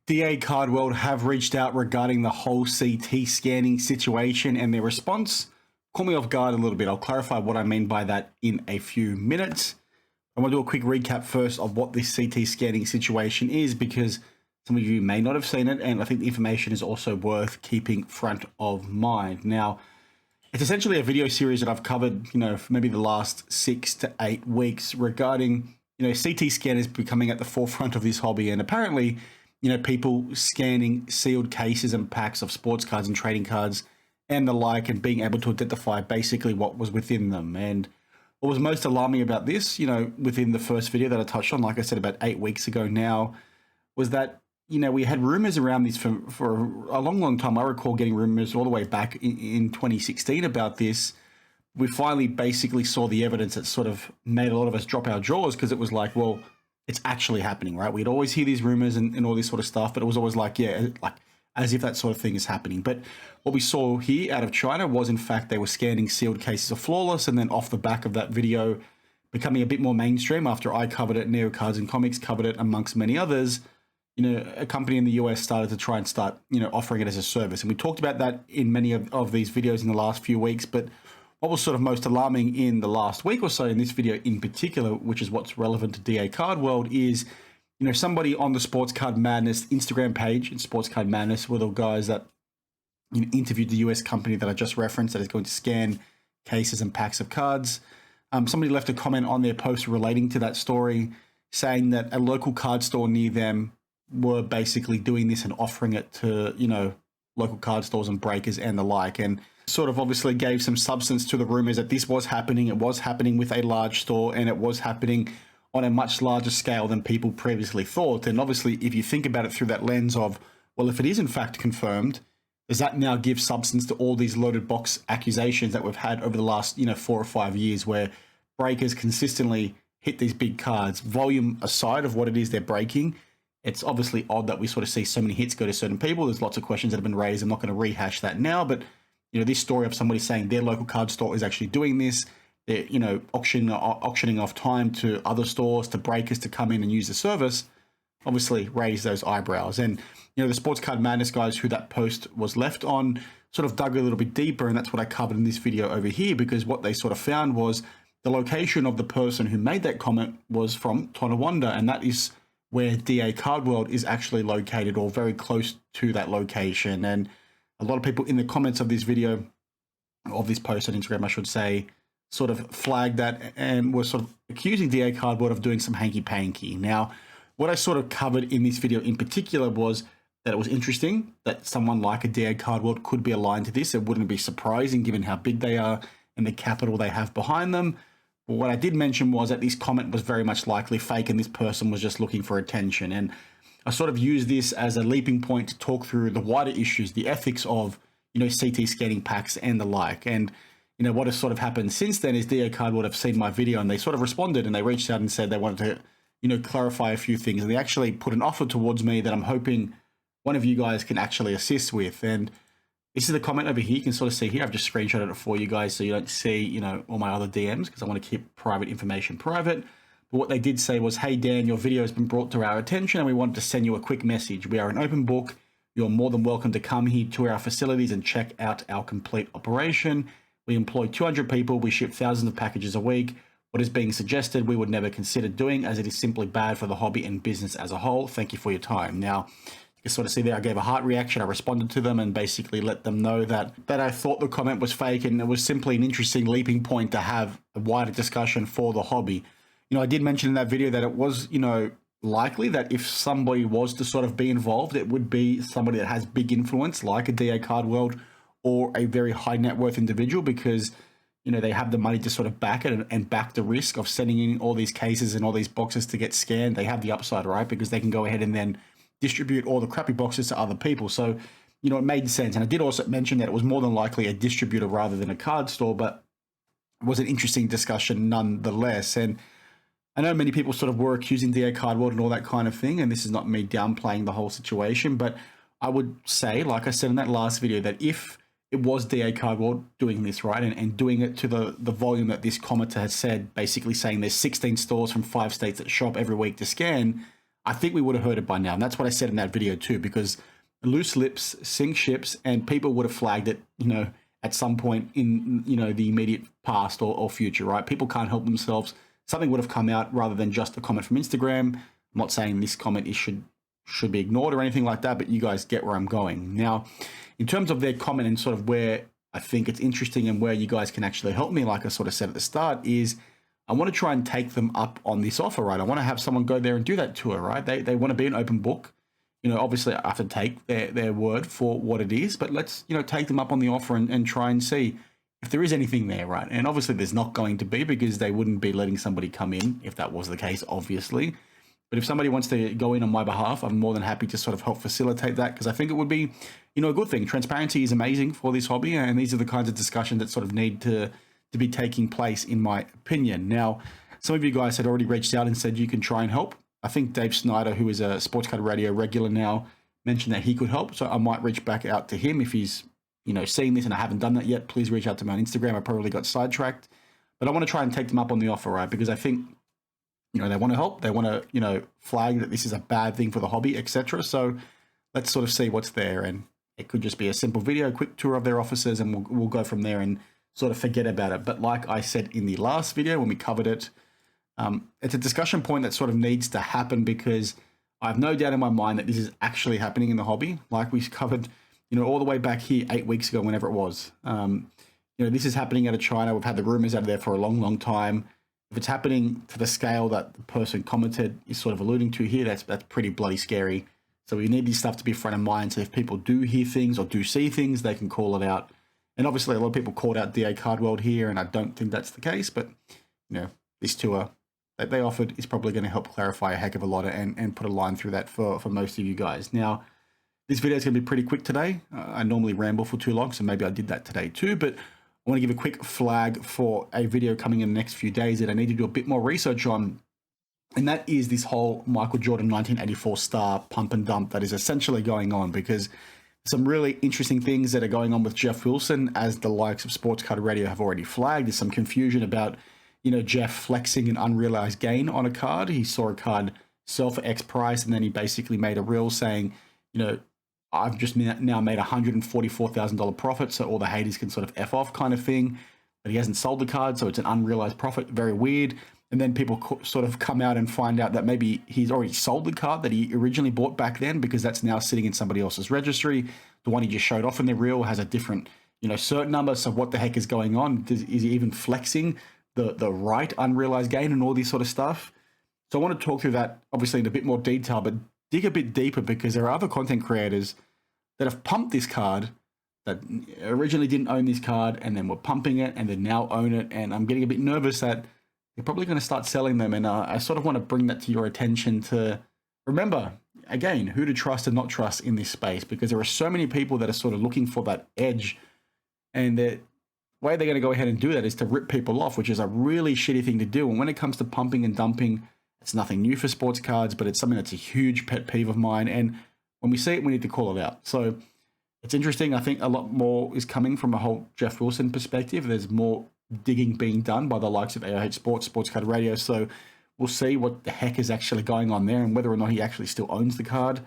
DA Card World have reached out regarding the whole CT scanning situation, and their response caught me off guard a little bit. I'll clarify what I mean by that in a few minutes. I want to do a quick recap first of what this CT scanning situation is, because some of you may not have seen it, and I think the information is also worth keeping front of mind. Now, it's essentially a video series that I've covered, for maybe the last 6 to 8 weeks regarding, CT scanners becoming at the forefront of this hobby, and apparently, people scanning sealed cases and packs of sports cards and trading cards and the like, and being able to identify basically what was within them. And what was most alarming about this, within the first video that I touched on, like I said, about 8 weeks ago now, was that, we had rumors around this for a long, long time. I recall getting rumors all the way back in 2016 about this. We finally basically saw the evidence that sort of made a lot of us drop our jaws, because it was like, well, it's actually happening, right? We'd always hear these rumors and all this sort of stuff, but it was always like, yeah, like as if that sort of thing is happening. But what we saw here out of China was, in fact, they were scanning sealed cases of Flawless, and then off the back of that video becoming a bit more mainstream after I covered it, Neo Cards and Comics covered it, amongst many others, a company in the US started to try and start, offering it as a service. And we talked about that in many of these videos in the last few weeks, but what was sort of most alarming in the last week or so, in this video in particular, which is what's relevant to DA Card World, is, somebody on the Sports Card Madness Instagram page, and Sports Card Madness were the guys that interviewed the US company that I just referenced that is going to scan cases and packs of cards. Somebody left a comment on their post relating to that story, saying that a local card store near them were basically doing this and offering it to, local card stores and breakers and the like, and sort of obviously gave some substance to the rumors that this was happening. It was happening with a large store, and it was happening on a much larger scale than people previously thought. And obviously, if you think about it through that lens of, well, if it is in fact confirmed, does that now give substance to all these loaded box accusations that we've had over the last, 4 or 5 years, where breakers consistently hit these big cards? Volume aside of what it is they're breaking, it's obviously odd that we sort of see so many hits go to certain people. There's lots of questions that have been raised. I'm not going to rehash that now, but this story of somebody saying their local card store is actually doing this, they're, auctioning off time to other stores, to breakers to come in and use the service, obviously raise those eyebrows. And, the Sports Card Madness guys who that post was left on sort of dug a little bit deeper, and that's what I covered in this video over here, because what they sort of found was the location of the person who made that comment was from Tonawanda, and that is where DA Card World is actually located, or very close to that location. And a lot of people in the comments of this video, of this post on Instagram, I should say, sort of flagged that and were sort of accusing DA Card World of doing some hanky-panky. Now, what I sort of covered in this video in particular was that it was interesting that someone like a DA Card World could be aligned to this. It wouldn't be surprising given how big they are and the capital they have behind them. But what I did mention was that this comment was very much likely fake, and this person was just looking for attention. And I sort of used this as a leaping point to talk through the wider issues, the ethics of, CT scanning packs and the like. And, what has sort of happened since then is DA Card would have seen my video, and they sort of responded, and they reached out and said they wanted to, clarify a few things. And they actually put an offer towards me that I'm hoping one of you guys can actually assist with. And this is the comment over here. You can sort of see here. I've just screenshotted it for you guys so you don't see, all my other DMs, because I want to keep private information private. But what they did say was, hey, Dan, your video has been brought to our attention and we wanted to send you a quick message. We are an open book. You're more than welcome to come here to our facilities and check out our complete operation. We employ 200 people. We ship thousands of packages a week. What is being suggested, we would never consider doing, as it is simply bad for the hobby and business as a whole. Thank you for your time. Now, you can sort of see there, I gave a heart reaction. I responded to them and basically let them know that I thought the comment was fake, and it was simply an interesting leaping point to have a wider discussion for the hobby. I did mention in that video that it was, likely that if somebody was to sort of be involved, it would be somebody that has big influence, like a DA Card World or a very high net worth individual, because, they have the money to sort of back it and back the risk of sending in all these cases and all these boxes to get scanned. They have the upside, right? Because they can go ahead and then distribute all the crappy boxes to other people. So, it made sense. And I did also mention that it was more than likely a distributor rather than a card store, but it was an interesting discussion nonetheless. And I know many people sort of were accusing DA Card World and all that kind of thing, and this is not me downplaying the whole situation, but I would say, like I said in that last video, that if it was DA Card World doing this, right, and doing it to the volume that this commenter has said, basically saying there's 16 stores from 5 states that shop every week to scan, I think we would have heard it by now. And that's what I said in that video too, because loose lips sink ships, and people would have flagged it, at some point in, the immediate past or future, right? People can't help themselves. Something would have come out rather than just a comment from Instagram. I'm not saying this comment should be ignored or anything like that, but you guys get where I'm going. Now, in terms of their comment and sort of where I think it's interesting and where you guys can actually help me, like I sort of said at the start, is I want to try and take them up on this offer, right? I want to have someone go there and do that tour, right? They want to be an open book. Obviously I have to take their word for what it is, but let's, take them up on the offer and try and see if there is anything there, right? And obviously there's not going to be, because they wouldn't be letting somebody come in if that was the case, obviously. But if somebody wants to go in on my behalf, I'm more than happy to sort of help facilitate that, because I think it would be, a good thing. Transparency is amazing for this hobby, and these are the kinds of discussions that sort of need to be taking place, in my opinion. Now, some of you guys had already reached out and said you can try and help. I think Dave Snyder, who is a Sports Card Radio regular now, mentioned that he could help. So I might reach back out to him if he's, seeing this and I haven't done that yet. Please reach out to me on Instagram. I probably got sidetracked. But I want to try and take them up on the offer, right? Because I think, they want to help. They want to, flag that this is a bad thing for the hobby, etc. So let's sort of see what's there. And it could just be a simple video, a quick tour of their offices, and we'll go from there and sort of forget about it. But like I said in the last video when we covered it, it's a discussion point that sort of needs to happen, because I have no doubt in my mind that this is actually happening in the hobby. Like we covered, all the way back here 8 weeks ago, whenever it was. This is happening out of China. We've had the rumors out of there for a long, long time. If it's happening to the scale that the person commented is sort of alluding to here, that's pretty bloody scary. So we need this stuff to be front of mind. So if people do hear things or do see things, they can call it out. And obviously a lot of people called out DA Card World here, and I don't think that's the case. But, this tour that they offered is probably going to help clarify a heck of a lot and put a line through that for most of you guys. Now, this video is going to be pretty quick today. I normally ramble for too long, so maybe I did that today too. But I want to give a quick flag for a video coming in the next few days that I need to do a bit more research on. And that is this whole Michael Jordan 1984 star pump and dump that is essentially going on, because some really interesting things that are going on with Geoff Wilson, as the likes of Sports Card Radio have already flagged. There's some confusion about, Geoff flexing an unrealized gain on a card. He saw a card sell for X price, and then he basically made a reel saying, I've just now made $144,000 profit, so all the haters can sort of F off kind of thing. But he hasn't sold the card, so it's an unrealized profit. Very weird. And then people sort of come out and find out that maybe he's already sold the card that he originally bought back then, because that's now sitting in somebody else's registry. The one he just showed off in the reel has a different, cert number. So what the heck is going on? Is he even flexing the right unrealized gain and all this sort of stuff? So I want to talk through that, obviously, in a bit more detail, but dig a bit deeper, because there are other content creators that have pumped this card, that originally didn't own this card and then were pumping it and then now own it. And I'm getting a bit nervous that they're probably going to start selling them. And I sort of want to bring that to your attention to remember, again, who to trust and not trust in this space, because there are so many people that are sort of looking for that edge. And the way they're going to go ahead and do that is to rip people off, which is a really shitty thing to do. And when it comes to pumping and dumping, it's nothing new for sports cards, but it's something that's a huge pet peeve of mine. And when we see it, we need to call it out. So it's interesting. I think a lot more is coming from a whole Geoff Wilson perspective. There's more digging being done by the likes of AOH Sports, Sports Card Radio. So we'll see what the heck is actually going on there, and whether or not he actually still owns the card,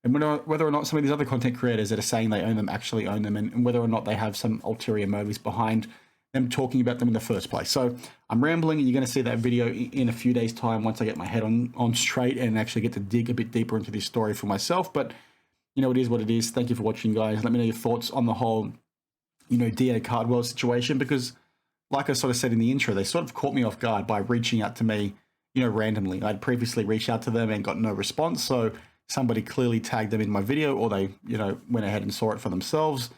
and whether or not some of these other content creators that are saying they own them actually own them, and whether or not they have some ulterior motives behind them talking about them in the first place. So I'm rambling, and you're going to see that video in a few days' time once I get my head on straight and actually get to dig a bit deeper into this story for myself. But, it is what it is. Thank you for watching, guys. Let me know your thoughts on the whole, DA Cardwell situation, because like I sort of said in the intro, they sort of caught me off guard by reaching out to me, randomly. I'd previously reached out to them and got no response. So somebody clearly tagged them in my video, or they, went ahead and saw it for themselves.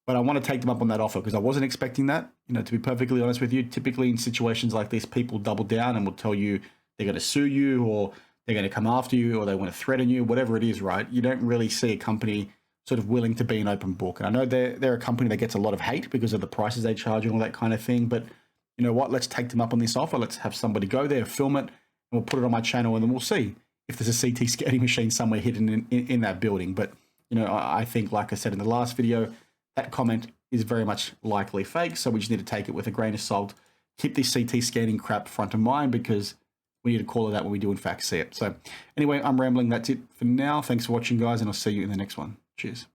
But I want to take them up on that offer, because I wasn't expecting that. To be perfectly honest with you, typically in situations like this, people double down and will tell you they're going to sue you, or they're going to come after you, or they want to threaten you, whatever it is, right? You don't really see a company sort of willing to be an open book. And I know they're a company that gets a lot of hate because of the prices they charge and all that kind of thing. But you know what? Let's take them up on this offer. Let's have somebody go there, film it, and we'll put it on my channel, and then we'll see if there's a CT scanning machine somewhere hidden in that building. But I think, like I said in the last video, that comment is very much likely fake, so we just need to take it with a grain of salt. Keep this CT scanning crap front of mind, because we need to call it out when we do in fact see it. So anyway, I'm rambling. That's it for now. Thanks for watching, guys, and I'll see you in the next one. Cheers.